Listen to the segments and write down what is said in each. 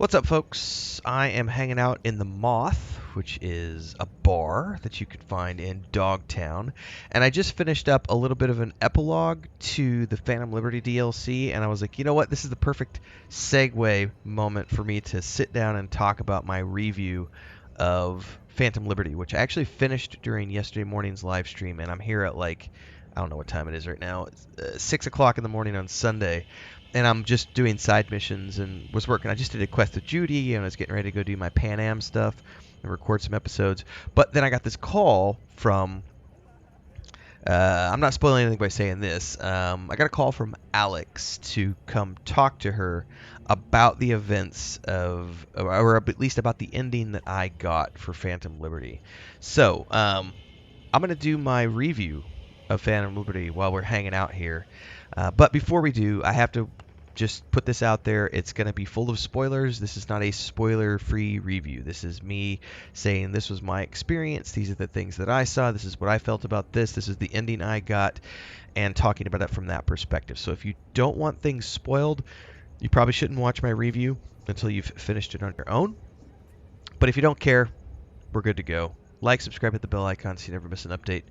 What's up, folks? I am hanging out in the Moth, which is a bar that you can find in Dogtown. And I just finished up a little bit of an epilogue to the Phantom Liberty DLC, and I was like, you know what? This is the perfect segue moment for me to sit down and talk about my review of Phantom Liberty, which I actually finished during yesterday morning's live stream, and I'm here at I don't know what time it is right now. It's 6 o'clock in the morning on Sunday. And I'm just doing side missions and was working. I just did a quest with Judy and I was getting ready to go do my Pan Am stuff and record some episodes. But then I got this call from, I'm not spoiling anything by saying this. I got a call from Alex to come talk to her about the events of, or at least about the ending that I got for Phantom Liberty. So, I'm going to do my review of Phantom Liberty while we're hanging out here. But before we do, I have to just put this out there. It's going to be full of spoilers. This is not a spoiler-free review. This is me saying this was my experience. These are the things that I saw. This is what I felt about this. This is the ending I got, and talking about it from that perspective. So if you don't want things spoiled, you probably shouldn't watch my review until you've finished it on your own. But if you don't care, we're good to go. Like, subscribe, hit the bell icon so you never miss an update.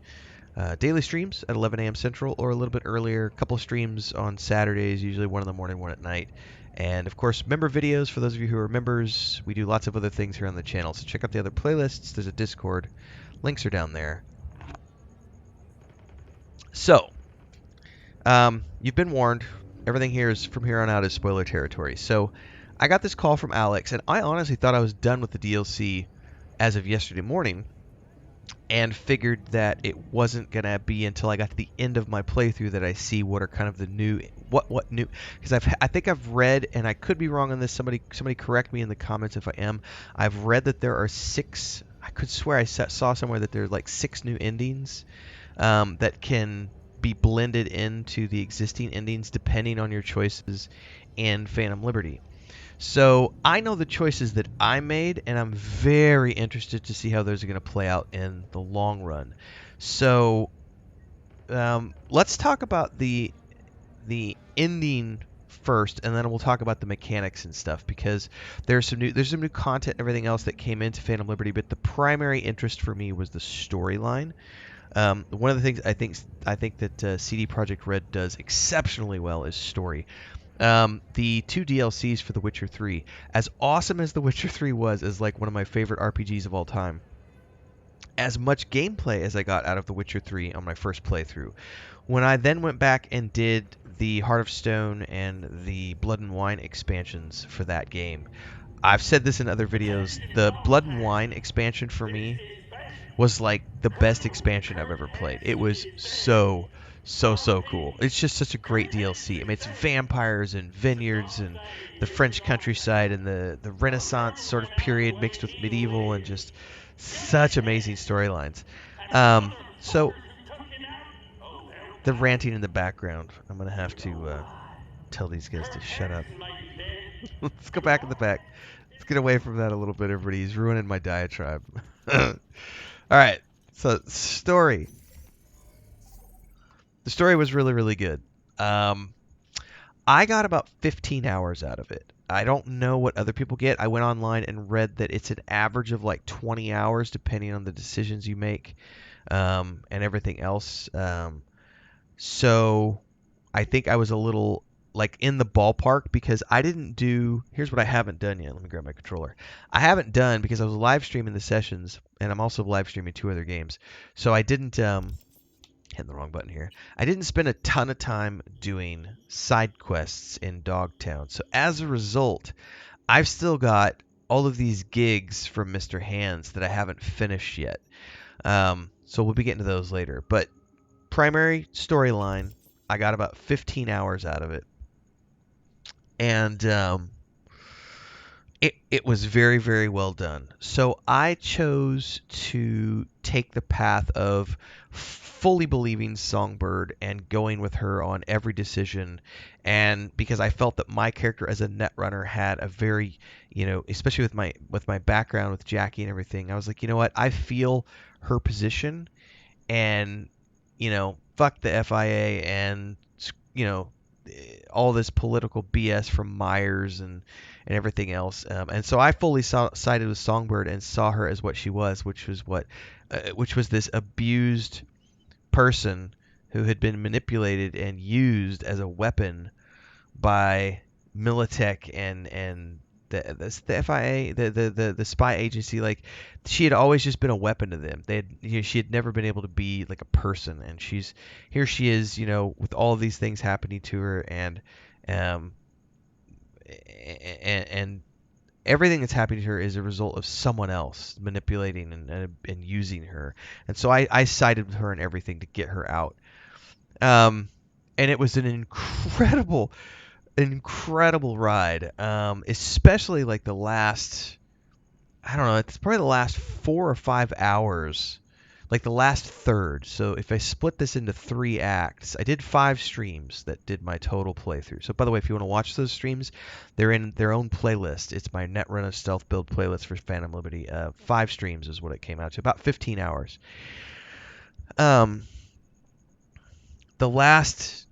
Daily streams at 11 a.m. Central or a little bit earlier. A couple of streams on Saturdays, usually one in the morning, one at night. And, of course, member videos for those of you who are members. We do lots of other things here on the channel, so check out the other playlists. There's a Discord. Links are down there. So, you've been warned. Everything here is from here on out is spoiler territory. So, I got this call from Alex, and I honestly thought I was done with the DLC as of yesterday morning, and figured that it wasn't going to be until I got to the end of my playthrough that I see what are kind of the new, what new, because I think I've read, and I could be wrong on this, somebody correct me in the comments if I am, I've read that there are 6, I could swear I saw somewhere that there are like 6 new endings that can be blended into the existing endings depending on your choices in Phantom Liberty. So I know the choices that I made, and I'm very interested to see how those are going to play out in the long run. So let's talk about the ending first, and then we'll talk about the mechanics and stuff, because there's some new content and everything else that came into Phantom Liberty. But the primary interest for me was the storyline. One of the things I think that CD Projekt Red does exceptionally well is story. The 2 DLCs for The Witcher 3, as awesome as The Witcher 3 was, as like one of my favorite RPGs of all time, as much gameplay as I got out of The Witcher 3 on my first playthrough, when I then went back and did the Heart of Stone and the Blood and Wine expansions for that game, I've said this in other videos, the Blood and Wine expansion for me was like the best expansion I've ever played. It was so cool. It's just such a great DLC. I mean, it's vampires and vineyards and the French countryside and the Renaissance sort of period mixed with medieval, and just such amazing storylines. So the ranting in the background, I'm gonna have to tell these guys to shut up. Let's go back in the back. Let's get away from that a little bit, everybody. He's ruining my diatribe. All right, so story. The story was really, really good. I got about 15 hours out of it. I don't know what other people get. I went online and read that it's an average of like 20 hours, depending on the decisions you make and everything else. So I think I was a little like in the ballpark, because I didn't do, here's what I haven't done yet. Let me grab my controller. I haven't done, because I was live streaming the sessions, and I'm also live streaming 2 other games. So I didn't, hitting the wrong button here. I didn't spend a ton of time doing side quests in Dogtown. So as a result, I've still got all of these gigs from Mr. Hands that I haven't finished yet. So we'll be getting to those later. But primary storyline, I got about 15 hours out of it. And it was very, very well done. So I chose to take the path of fully believing Songbird and going with her on every decision, and because I felt that my character as a netrunner had a very, especially with my background with Jackie and everything, I was like, you know what, I feel her position, and fuck the FIA, and all this political BS from Myers and everything else. And so I fully sided with Songbird and saw her as what she was, which was this abused person who had been manipulated and used as a weapon by Militech and the FIA, the spy agency. Like, she had always just been a weapon to them. She had never been able to be like a person, and here she is, with all of these things happening to her, um and everything that's happening to her is a result of someone else manipulating and using her. And so I sided with her and everything to get her out. And it was an incredible ride. Especially like the last, I don't know, it's probably the last 4 or 5 hours, like the last third. So if I split this into 3 acts, I did 5 streams that did my total playthrough. So by the way, if you want to watch those streams, they're in their own playlist. It's my Netrunner Stealth Build playlist for Phantom Liberty. 5 streams is what it came out to, about 15 hours. Um, the last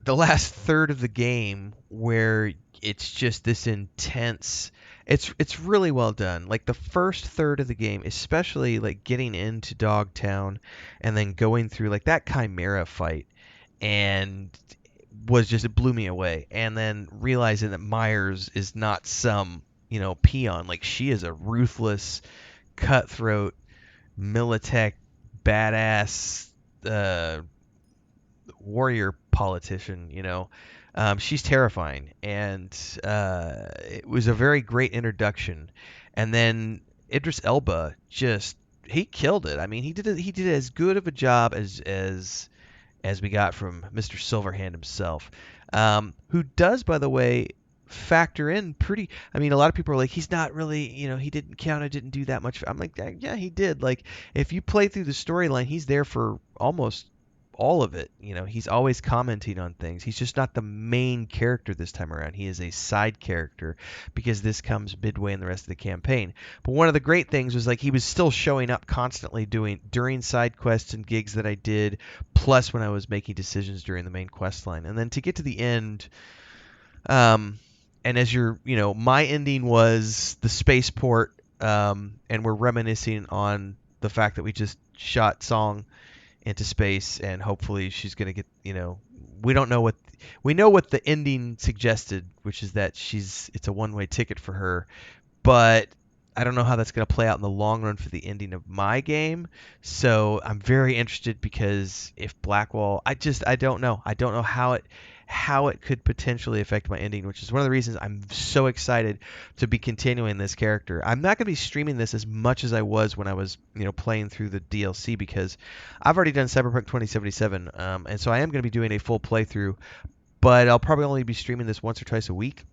third of the game where it's just this intense, it's really well done. Like the first third of the game, especially like getting into Dogtown and then going through like that Chimera fight, and it blew me away. And then realizing that Myers is not some peon. Like, she is a ruthless, cutthroat, Militech badass, warrior politician. She's terrifying, and it was a very great introduction. And then Idris Elba, he killed it. I mean, he did as good of a job as we got from Mr. Silverhand himself, who does, by the way, factor in pretty. I mean, a lot of people are like, he's not really, he didn't count, I didn't do that much. I'm like, yeah, he did. Like, if you play through the storyline, he's there for almost all of it. He's always commenting on things. He's just not the main character this time around. He is a side character because this comes midway in the rest of the campaign. But one of the great things was, like, he was still showing up constantly during side quests and gigs that I did, plus when I was making decisions during the main quest line. And then to get to the end, and as my ending was the spaceport, and we're reminiscing on the fact that we just shot Song into space, and hopefully she's going to get, we know what the ending suggested, which is that it's a one-way ticket for her, but I don't know how that's going to play out in the long run for the ending of my game. So I'm very interested, because if Blackwall, I don't know how it could potentially affect my ending, which is one of the reasons I'm so excited to be continuing this character. I'm not going to be streaming this as much as I was when I was, playing through the DLC, because I've already done Cyberpunk 2077, and so I am going to be doing a full playthrough, but I'll probably only be streaming this once or twice a week.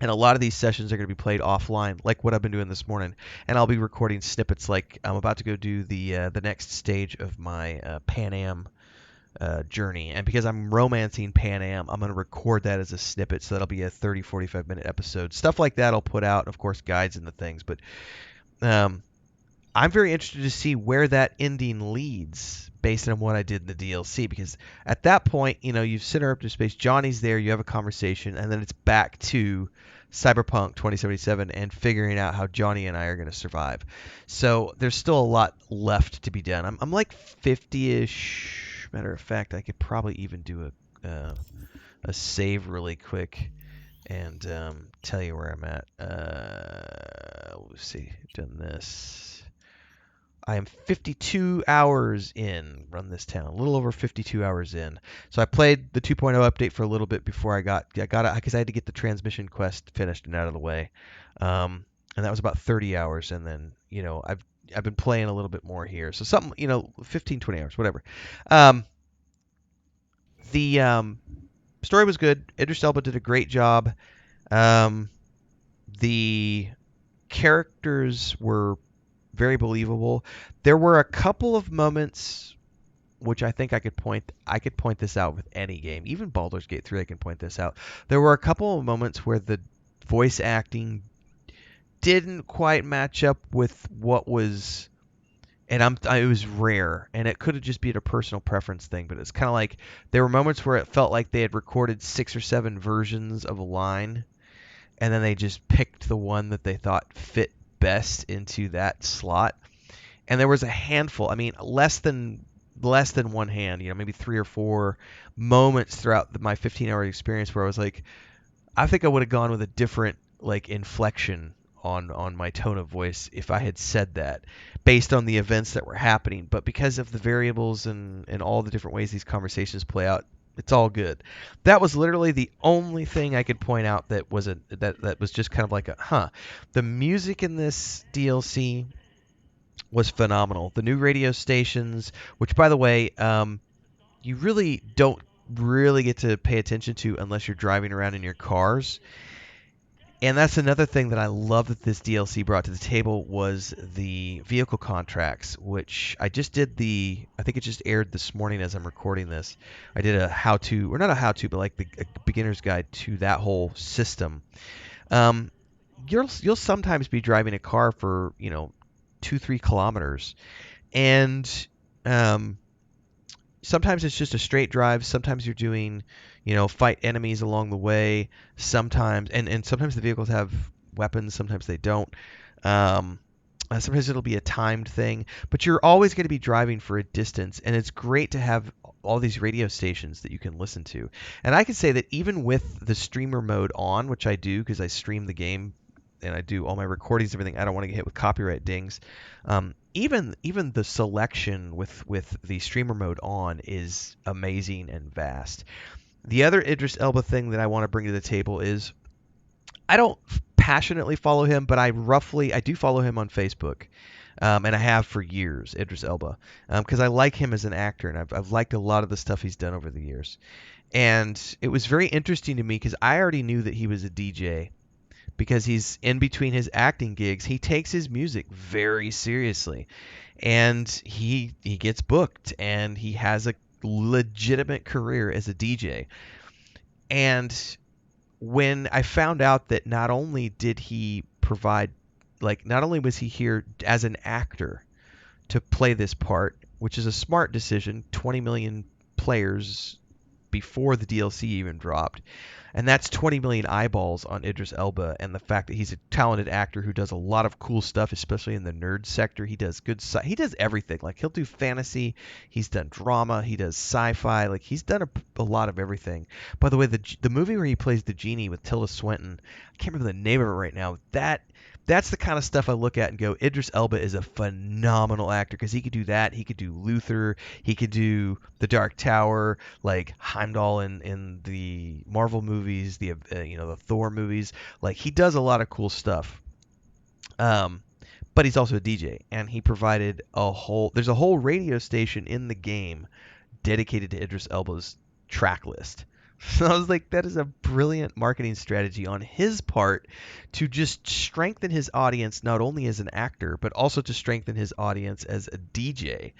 And a lot of these sessions are going to be played offline, like what I've been doing this morning. And I'll be recording snippets, like I'm about to go do the next stage of my Pan Am journey. And because I'm romancing Pan Am, I'm going to record that as a snippet, so that'll be a 30, 45-minute episode. Stuff like that I'll put out, and of course guides and the things. But I'm very interested to see where that ending leads based on what I did in the DLC, because at that point, you've sent her up to space, Johnny's there, you have a conversation, and then it's back to Cyberpunk 2077 and figuring out how Johnny and I are going to survive. So there's still a lot left to be done. I'm like 50-ish. Matter of fact, I could probably even do a save really quick and tell you where I'm at. Let's see, done this. I am 52 hours in. Run this town, a little over 52 hours in. So I played the 2.0 update for a little bit before I got it, because I had to get the transmission quest finished and out of the way. And that was about 30 hours, and then I've been playing a little bit more here. So something, 15, 20 hours, whatever. The story was good. Idris Elba did a great job. The characters were very believable. There were a couple of moments which I think I could point this out with any game. Even Baldur's Gate 3, I can point this out. There were a couple of moments where the voice acting didn't quite match up with what was and it was rare, and it could have just been a personal preference thing, but it's kind of like there were moments where it felt like they had recorded 6 or 7 versions of a line, and then they just picked the one that they thought fit best into that slot. And there was a handful, I mean, less than one hand, maybe 3 or 4 moments throughout my 15-hour experience where I was like, I think I would have gone with a different like inflection on my tone of voice if I had said that based on the events that were happening. But because of the variables and all the different ways these conversations play out, it's all good. That was literally the only thing I could point out that was that was just kind of like a The music in this DLC was phenomenal. The new radio stations, which by the way, you really don't really get to pay attention to unless you're driving around in your cars. And that's another thing that I love that this DLC brought to the table was the vehicle contracts, which I just did I think it just aired this morning as I'm recording this. I did a how-to, or not a how-to, but like a beginner's guide to that whole system. Um, you'll sometimes be driving a car for, 2-3 kilometers, and um, sometimes it's just a straight drive. Sometimes you're doing, fight enemies along the way. Sometimes, and sometimes the vehicles have weapons. Sometimes they don't. Um, Sometimes it'll be a timed thing, but you're always going to be driving for a distance, and it's great to have all these radio stations that you can listen to. And I can say that even with the streamer mode on, which I do because I stream the game and I do all my recordings, everything. I don't want to get hit with copyright dings. Even the selection with the streamer mode on is amazing and vast. The other Idris Elba thing that I want to bring to the table is I don't passionately follow him, but I do follow him on Facebook. And I have for years, Idris Elba, because I like him as an actor, and I've liked a lot of the stuff he's done over the years. And it was very interesting to me because I already knew that he was a DJ, because he's in between his acting gigs. He takes his music very seriously, and he gets booked, and he has a legitimate career as a DJ. And when I found out that not only did he provide, like, not only was he here as an actor to play this part, which is a smart decision, 20 million players before the DLC even dropped, and that's 20 million eyeballs on Idris Elba, and the fact that he's a talented actor who does a lot of cool stuff, especially in the nerd sector. He does he does everything. Like, he'll do fantasy, he's done drama, he does sci-fi, like he's done a lot of everything. By the way, the movie where he plays the genie with Tilda Swinton, I can't remember the name of it right now. That's the kind of stuff I look at and go, Idris Elba is a phenomenal actor, because he could do that. He could do Luther. He could do The Dark Tower, like Heimdall in the Marvel movies, the Thor movies. Like, he does a lot of cool stuff. But he's also a DJ, and he provided there's a whole radio station in the game dedicated to Idris Elba's track list. So I was like, that is a brilliant marketing strategy on his part to just strengthen his audience, not only as an actor, but also to strengthen his audience as a DJ.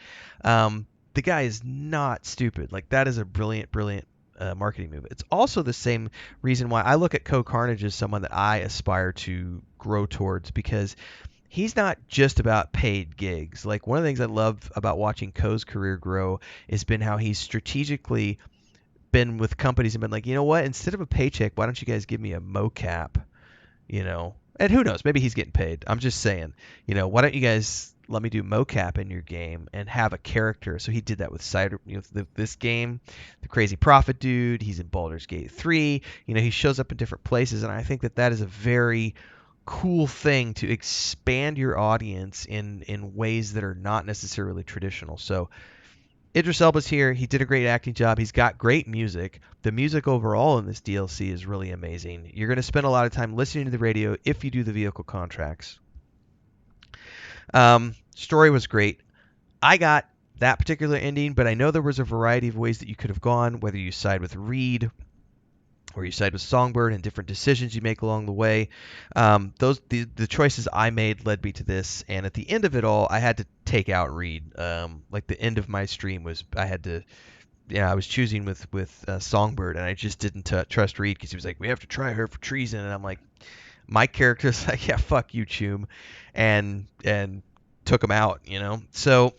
The guy is not stupid. Like, that is a brilliant, brilliant marketing move. It's also the same reason why I look at Co Carnage as someone that I aspire to grow towards, because he's not just about paid gigs. Like, one of the things I love about watching Co's career grow has been how he's strategically been with companies and been like, you know what, instead of a paycheck, why don't you guys give me a mocap, and who knows, maybe he's getting paid. I'm just saying, why don't you guys let me do mocap in your game and have a character. So he did that with this game, the Crazy Prophet dude. He's in Baldur's Gate 3. He shows up in different places, and I think that is a very cool thing to expand your audience in ways that are not necessarily traditional. So Idris Elba's here. He did a great acting job. He's got great music. The music overall in this DLC is really amazing. You're going to spend a lot of time listening to the radio if you do the vehicle contracts. Story was great. I got that particular ending, but I know there was a variety of ways that you could have gone, whether you side with Reed or you side with Songbird, and different decisions you make along the way. The choices I made led me to this, and at the end of it all, I had to take out Reed. Like, the end of my stream was I was choosing with Songbird, and I just didn't trust Reed, because he was like, we have to try her for treason, and I'm like, my character's like, yeah, fuck you, Choom, and took him out, you know. So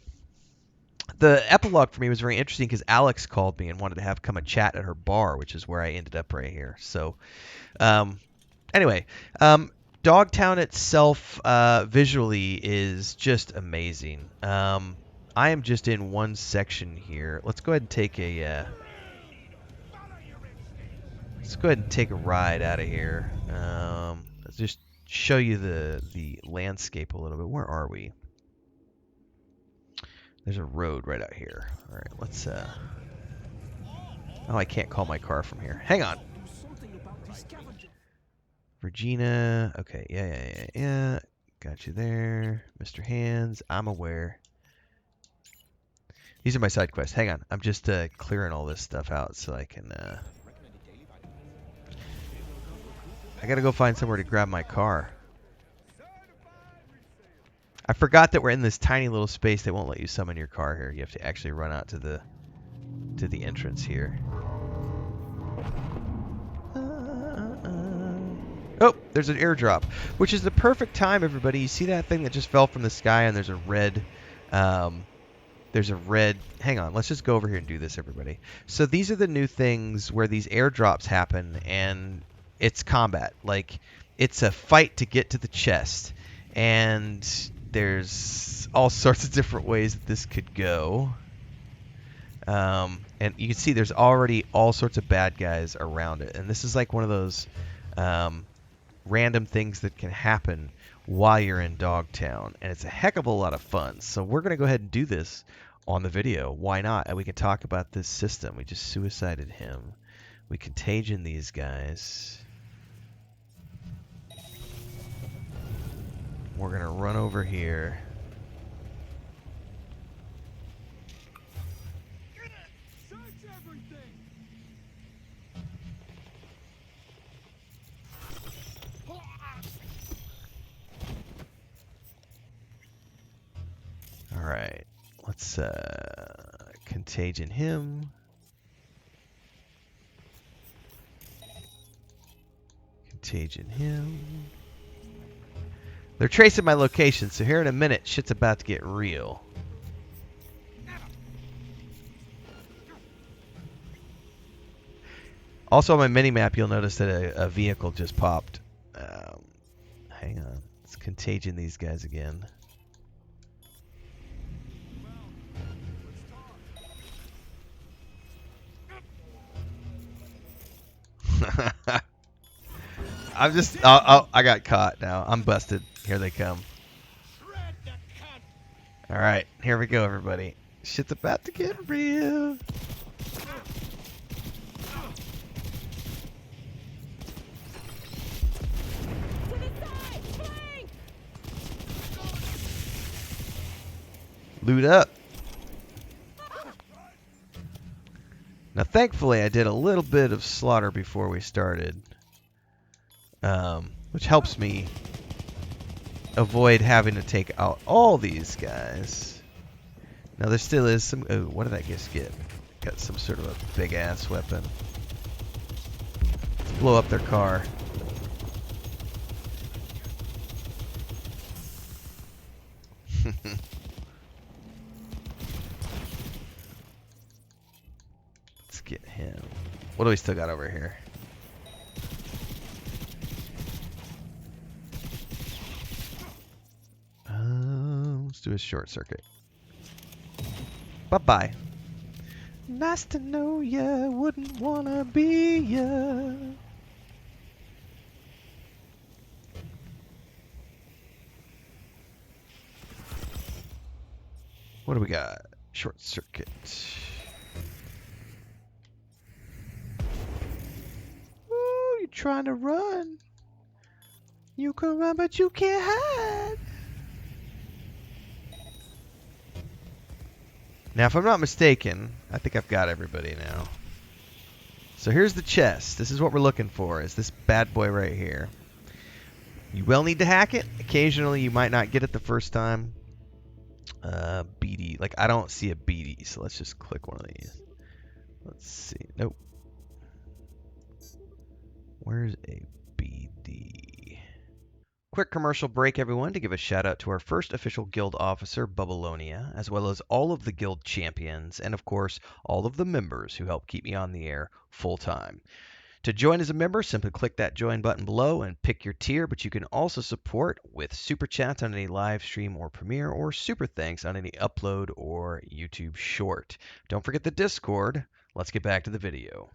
the epilogue for me was very interesting because Alex called me and wanted to have come a chat at her bar, which is where I ended up right here. So um, anyway, Dogtown itself visually is just amazing. I am just in one section here. Let's go ahead and take a ride out of here. Let's just show you the landscape a little bit. Where are we? There's a road right out here. All right, let's. Oh, I can't call my car from here. Hang on. Regina. Okay, yeah. Got you there, Mr. Hands. I'm aware. These are my side quests. Hang on. I'm just clearing all this stuff out so I can. I gotta go find somewhere to grab my car. I forgot that we're in this tiny little space. They won't let you summon your car here. You have to actually run out to the entrance here. Oh, there's an airdrop, which is the perfect time, everybody. You see that thing that just fell from the sky, and there's a red. Hang on, let's just go over here and do this, everybody. So these are the new things where these airdrops happen, and it's combat. Like, it's a fight to get to the chest, and there's all sorts of different ways that this could go. And you can see there's already all sorts of bad guys around it, and this is like one of those random things that can happen while you're in Dogtown, and it's a heck of a lot of fun. So we're going to go ahead and do this on the video. Why not? And we can talk about this system. We just suicided him. We contagion these guys. We're going to run over here. All right, let's contagion him. Contagion him. They're tracing my location, so here in a minute, shit's about to get real. Also on my mini-map, you'll notice that a vehicle just popped. Hang on, let's contagion these guys again. I got caught now. I'm busted. Here they come. All right, here we go, everybody. Shit's about to get real. Loot up. Now, thankfully, I did a little bit of slaughter before we started, which helps me avoid having to take out all these guys. Now, there still is some... Oh, what did I just get? Got some sort of a big-ass weapon. Let's blow up their car. Let's get him. What do we still got over here? Let's do a short circuit. Bye-bye. Nice to know ya, wouldn't wanna be ya. What do we got? Short circuit. Ooh, you're trying to run. You can run, but you can't hide. Now, if I'm not mistaken, I think I've got everybody now. So here's the chest. This is what we're looking for, is this bad boy right here. You will need to hack it. Occasionally, you might not get it the first time. BD. Like, I don't see a BD, so let's just click one of these. Let's see. Nope. Where's a BD? Quick commercial break, everyone, to give a shout out to our first official guild officer, Bubalonia, as well as all of the guild champions, and of course, all of the members who help keep me on the air full time. To join as a member, simply click that join button below and pick your tier, but you can also support with SuperChats on any live stream or premiere, or SuperThanks on any upload or YouTube short. Don't forget the Discord. Let's get back to the video.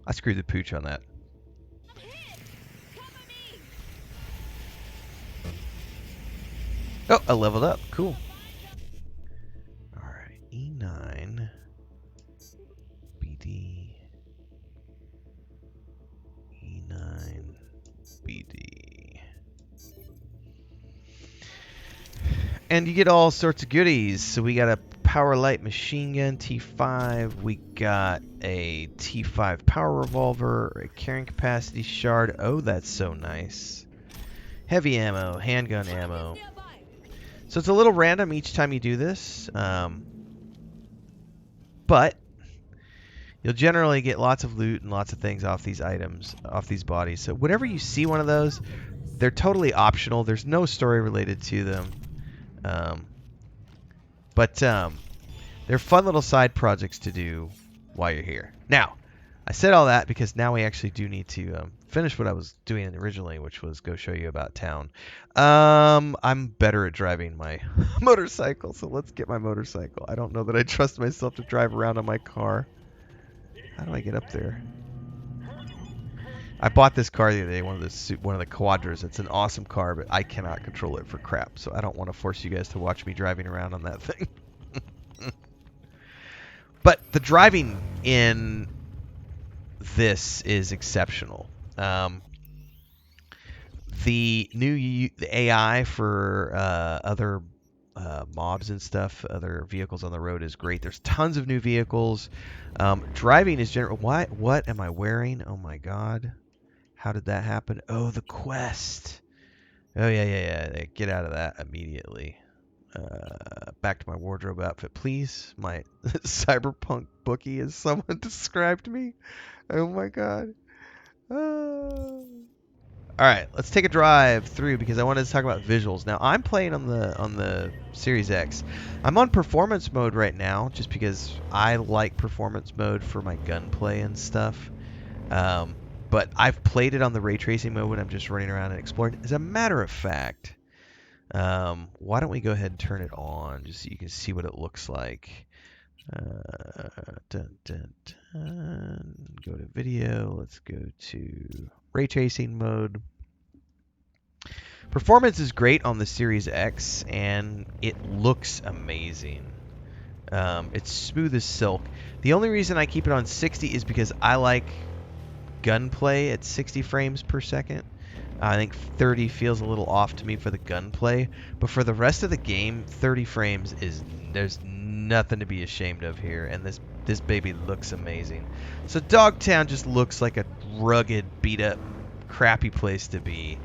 I screwed the pooch on that. Oh, I leveled up. Cool. Alright, E9. BD. E9. BD. And you get all sorts of goodies. So we got a power light machine gun T5. We got a T5 power revolver, a carrying capacity shard. Oh, that's so nice. Heavy ammo, handgun ammo. So it's a little random each time you do this, but you'll generally get lots of loot and lots of things off these items, off these bodies. So whenever you see one of those, they're totally optional. There's no story related to them. But they're fun little side projects to do while you're here. Now, I said all that because now we actually do need to finish what I was doing originally, which was go show you about town. I'm better at driving my motorcycle, so let's get my motorcycle. I don't know that I trust myself to drive around on my car. How do I get up there? I bought this car the other day, one of the Quadras. It's an awesome car, but I cannot control it for crap, so I don't want to force you guys to watch me driving around on that thing. But the driving in this is exceptional. The AI for other mobs and stuff, other vehicles on the road is great. There's tons of new vehicles. Driving is general. What am I wearing? Oh my god. How did that happen? Oh, the quest. Oh, yeah. Get out of that immediately. Back to my wardrobe outfit, please. My Cyberpunk bookie, as someone described me. Oh my god. Alright, let's take a drive through because I wanted to talk about visuals. Now, I'm playing on the Series X. I'm on performance mode right now just because I like performance mode for my gunplay and stuff. But I've played it on the ray tracing mode when I'm just running around and exploring. As a matter of fact, why don't we go ahead and turn it on just so you can see what it looks like. Go to video. Let's go to ray tracing mode. Performance is great on the Series X, and it looks amazing. It's smooth as silk. The only reason I keep it on 60 is because I like gunplay at 60 frames per second. I think 30 feels a little off to me for the gunplay, but for the rest of the game, 30 frames there's nothing to be ashamed of here, and this baby looks amazing. So Dogtown just looks like a rugged, beat up, crappy place to be.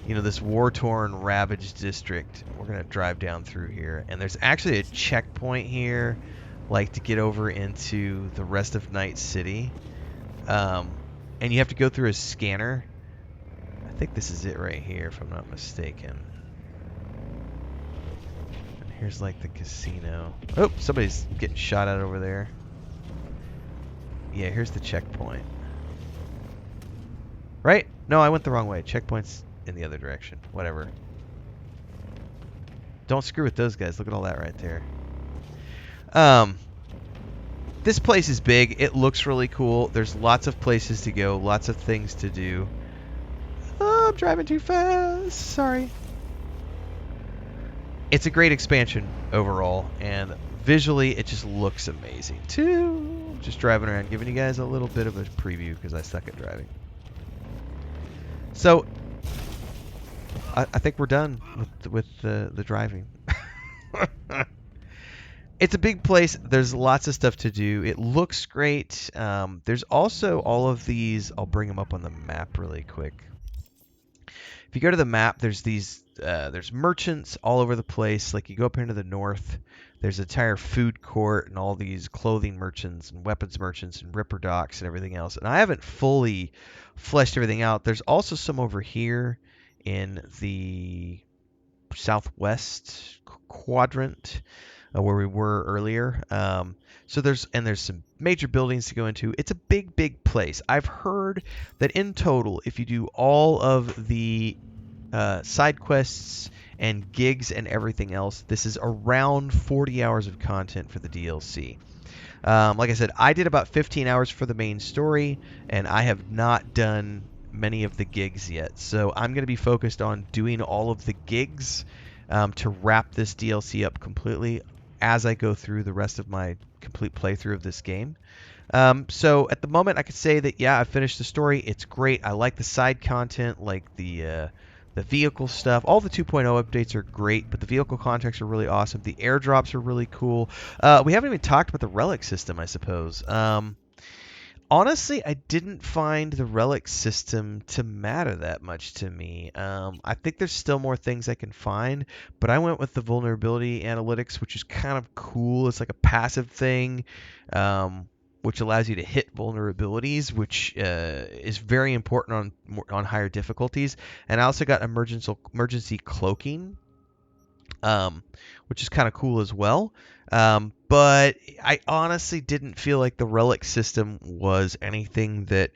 You know, this war-torn, ravaged district. We're gonna drive down through here, and there's actually a checkpoint here, like to get over into the rest of Night City. And you have to go through a scanner. I think this is it right here, if I'm not mistaken. And here's like the casino. Oh, somebody's getting shot at over there. Yeah, here's the checkpoint. Right? No, I went the wrong way. Checkpoint's in the other direction. Whatever. Don't screw with those guys. Look at all that right there. This place is big. It looks really cool. There's lots of places to go, lots of things to do. Oh, I'm driving too fast. Sorry. It's a great expansion overall, and visually it just looks amazing too. Just driving around, giving you guys a little bit of a preview because I suck at driving. So I think we're done with the driving. It's a big place. There's lots of stuff to do. It looks great. There's also all of these. I'll bring them up on the map really quick. If you go to the map, there's these. There's merchants all over the place. Like you go up into the north, There's an entire food court and all these clothing merchants and weapons merchants and ripper docks and everything else. And I haven't fully fleshed everything out. There's also some over here in the southwest quadrant where we were earlier. So there's some major buildings to go into. It's a big place. I've heard that in total, if you do all of the side quests and gigs and everything else, this is around 40 hours of content for the DLC. Like I said, I did about 15 hours for the main story, and I have not done many of the gigs yet. So I'm going to be focused on doing all of the gigs to wrap this DLC up completely as I go through the rest of my complete playthrough of this game. So at the moment, I could say that, yeah, I finished the story. It's great. I like the side content, like the vehicle stuff. All the 2.0 updates are great, but the vehicle contracts are really awesome. The airdrops are really cool. We haven't even talked about the relic system, I suppose. Honestly, I didn't find the relic system to matter that much to me. I think there's still more things I can find, but I went with the vulnerability analytics, which is kind of cool. It's like a passive thing, which allows you to hit vulnerabilities, which is very important on higher difficulties. And I also got emergency cloaking, which is kind of cool as well. But I honestly didn't feel like the relic system was anything that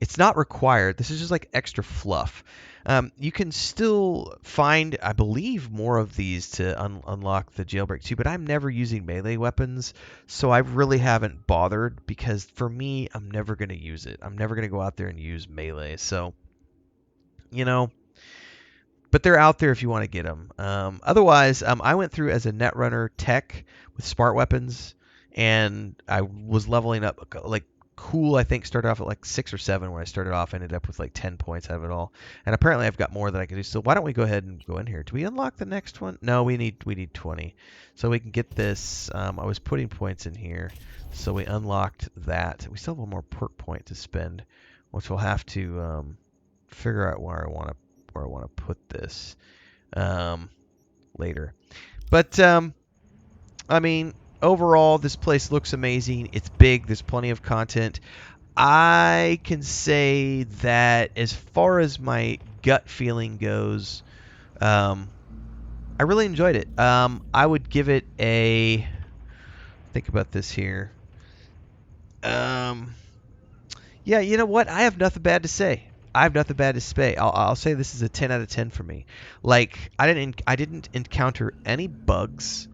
it's not required. This is just like extra fluff. You can still find, I believe, more of these to unlock the jailbreak too, but I'm never using melee weapons, so I really haven't bothered because for me, I'm never going to use it. I'm never going to go out there and use melee. So, but they're out there if you want to get them. Otherwise, I went through as a Netrunner tech with smart weapons, and I was leveling up like cool. I think started off at like 6 or 7 when I started off. Ended up with like 10 points out of it all, and apparently I've got more that I can do. So why don't we go ahead and go in here? Do we unlock the next one? No, we need 20, so we can get this. I was putting points in here, so we unlocked that. We still have one more perk point to spend, which we'll have to figure out where I want to put this later. But I mean, overall, this place looks amazing. It's big. There's plenty of content. I can say that as far as my gut feeling goes, I really enjoyed it. I would give it a... Think about this here. Yeah, you know what? I have nothing bad to say. I'll say this is a 10 out of 10 for me. Like, I didn't encounter any bugs.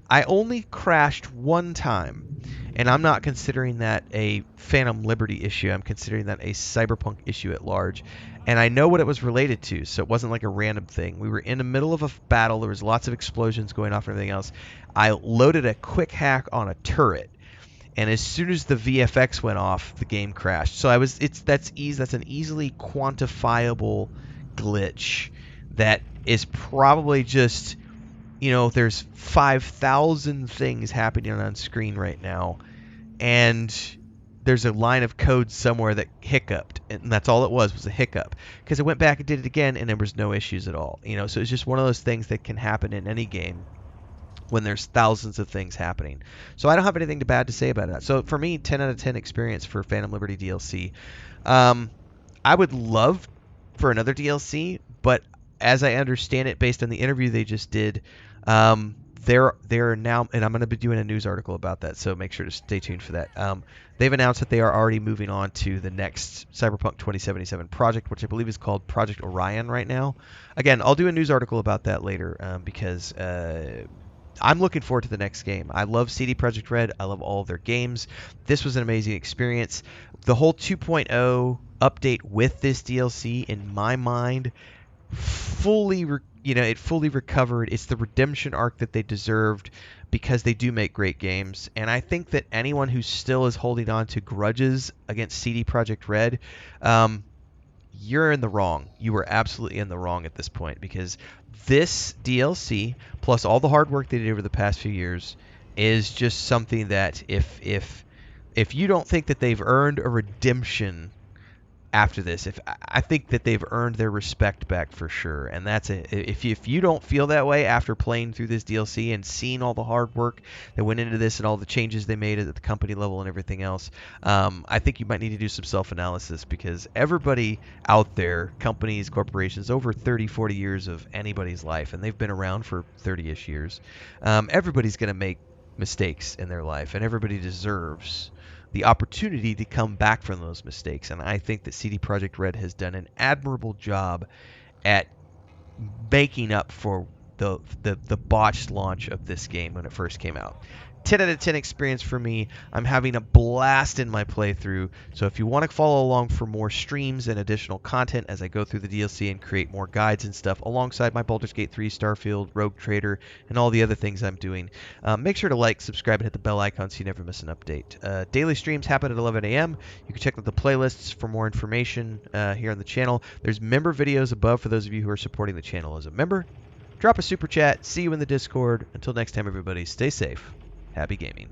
I only crashed one time, and I'm not considering that a Phantom Liberty issue. I'm considering that a Cyberpunk issue at large, and I know what it was related to, so it wasn't like a random thing. We were in the middle of a battle. There was lots of explosions going off and everything else. I loaded a quick hack on a turret, and as soon as the VFX went off, the game crashed. So that's an easily quantifiable glitch that is probably just, there's 5,000 things happening on screen right now, and there's a line of code somewhere that hiccuped, and that's all it was a hiccup. Because I went back and did it again, and there was no issues at all. So it's just one of those things that can happen in any game when there's thousands of things happening. So I don't have anything bad to say about that. So for me, 10 out of 10 experience for Phantom Liberty DLC. I would love for another DLC, but as I understand it, based on the interview they just did, they're now, and I'm going to be doing a news article about that, so make sure to stay tuned for that. They've announced that they are already moving on to the next Cyberpunk 2077 project, which I believe is called Project Orion right now. Again, I'll do a news article about that later because I'm looking forward to the next game. I love CD Projekt Red. I love all of their games. This was an amazing experience. The whole 2.0 update with this DLC, in my mind, it fully recovered. It's the redemption arc that they deserved because they do make great games. And I think that anyone who still is holding on to grudges against CD Projekt Red, you're in the wrong. You are absolutely in the wrong at this point, because this DLC, plus all the hard work they did over the past few years, is just something that if you don't think that they've earned a redemption after this. If I think that they've earned their respect back for sure, and that's it. If you don't feel that way after playing through this DLC and seeing all the hard work that went into this and all the changes they made at the company level and everything else, I think you might need to do some self-analysis, because everybody out there, companies, corporations, over 30, 40 years of anybody's life, and they've been around for 30-ish years, everybody's going to make mistakes in their life, and everybody deserves the opportunity to come back from those mistakes. And I think that CD Projekt Red has done an admirable job at making up for the botched launch of this game when it first came out. 10 out of 10 experience for me. I'm having a blast in my playthrough. So if you want to follow along for more streams and additional content as I go through the DLC and create more guides and stuff alongside my Baldur's Gate 3, Starfield, Rogue Trader, and all the other things I'm doing, make sure to like, subscribe, and hit the bell icon so you never miss an update. Daily streams happen at 11 a.m. You can check out the playlists for more information here on the channel. There's member videos above for those of you who are supporting the channel as a member. Drop a super chat. See you in the Discord. Until next time, everybody, stay safe. Happy gaming.